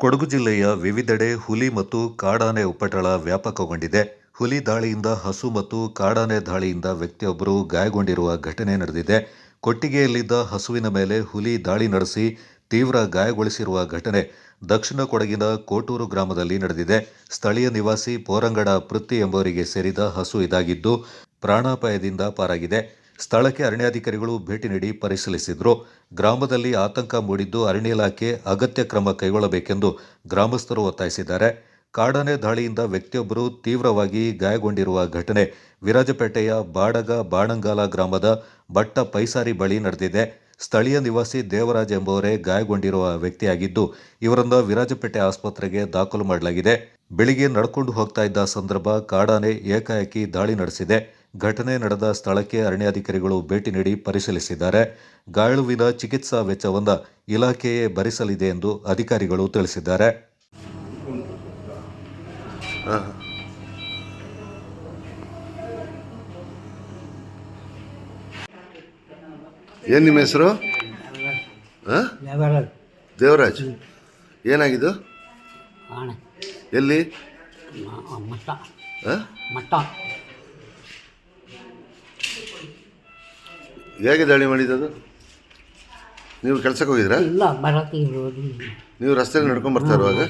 ಕೊಡಗು ಜಿಲ್ಲೆಯ ವಿವಿಧೆಡೆ ಹುಲಿ ಮತ್ತು ಕಾಡಾನೆ ಉಪಟಳ ವ್ಯಾಪಕಗೊಂಡಿದೆ. ಹುಲಿ ದಾಳಿಯಿಂದ ಹಸು ಮತ್ತು ಕಾಡಾನೆ ದಾಳಿಯಿಂದ ವ್ಯಕ್ತಿಯೊಬ್ಬರು ಗಾಯಗೊಂಡಿರುವ ಘಟನೆ ನಡೆದಿದೆ. ಕೊಟ್ಟಿಗೆಯಲ್ಲಿದ್ದ ಹಸುವಿನ ಮೇಲೆ ಹುಲಿ ದಾಳಿ ನಡೆಸಿ ತೀವ್ರ ಗಾಯಗೊಳಿಸಿರುವ ಘಟನೆ ದಕ್ಷಿಣ ಕೊಡಗಿನ ಕೋಟೂರು ಗ್ರಾಮದಲ್ಲಿ ನಡೆದಿದೆ. ಸ್ಥಳೀಯ ನಿವಾಸಿ ಪೋರಂಗಡ ಪೃಥ್ವಿ ಎಂಬುವರಿಗೆ ಸೇರಿದ ಹಸು ಇದಾಗಿದ್ದು ಪ್ರಾಣಾಪಾಯದಿಂದ ಪಾರಾಗಿದೆ. ಸ್ಥಳಕ್ಕೆ ಅರಣ್ಯಾಧಿಕಾರಿಗಳು ಭೇಟಿ ನೀಡಿ ಪರಿಶೀಲಿಸಿದರು. ಗ್ರಾಮದಲ್ಲಿ ಆತಂಕ ಮೂಡಿದ್ದು ಅರಣ್ಯ ಇಲಾಖೆ ಅಗತ್ಯ ಕ್ರಮ ಕೈಗೊಳ್ಳಬೇಕೆಂದು ಗ್ರಾಮಸ್ಥರು ಒತ್ತಾಯಿಸಿದ್ದಾರೆ. ಕಾಡಾನೆ ದಾಳಿಯಿಂದ ವ್ಯಕ್ತಿಯೊಬ್ಬರು ತೀವ್ರವಾಗಿ ಗಾಯಗೊಂಡಿರುವ ಘಟನೆ ವಿರಾಜಪೇಟೆಯ ಬಾಡಗ ಬಾಣಂಗಾಲ ಗ್ರಾಮದ ಬಟ್ಟ ಪೈಸಾರಿ ಬಳಿ ನಡೆದಿದೆ. ಸ್ಥಳೀಯ ನಿವಾಸಿ ದೇವರಾಜ್ ಎಂಬುವರೇ ಗಾಯಗೊಂಡಿರುವ ವ್ಯಕ್ತಿಯಾಗಿದ್ದು ಇವರನ್ನು ವಿರಾಜಪೇಟೆ ಆಸ್ಪತ್ರೆಗೆ ದಾಖಲು ಮಾಡಲಾಗಿದೆ. ಬೆಳಿಗ್ಗೆ ನಡ್ಕೊಂಡು ಹೋಗ್ತಾ ಇದ್ದ ಸಂದರ್ಭ ಕಾಡಾನೆ ಏಕಾಏಕಿ ದಾಳಿ ನಡೆಸಿದೆ. ಘಟನೆ ನಡೆದ ಸ್ಥಳಕ್ಕೆ ಅರಣ್ಯಾಧಿಕಾರಿಗಳು ಭೇಟಿ ನೀಡಿ ಪರಿಶೀಲಿಸಿದ್ದಾರೆ. ಗಾಯಾಳುವಿನ ಚಿಕಿತ್ಸಾ ವೆಚ್ಚವನ್ನು ಇಲಾಖೆಯೇ ಭರಿಸಲಿದೆ ಎಂದು ಅಧಿಕಾರಿಗಳು ತಿಳಿಸಿದ್ದಾರೆ. ಏನು ನಿಮ್ಮ ಹೆಸರು? ದೇವರಾಜ್. ಏನಾಗಿದ್ದು? ಎಲ್ಲಿ? ಹೇಗೆ ದಾಳಿ ಮಾಡಿದ್ದು? ನೀವು ಕೆಲಸಕ್ಕೆ ಹೋಗಿದ್ರಾ? ಇಲ್ಲ, ಬರತ್ತೀವಿ. ನೀವು ರಸ್ತೆಯಲ್ಲಿ ನಡ್ಕೊಂಡು ಬರ್ತಾ ಇರುವಾಗ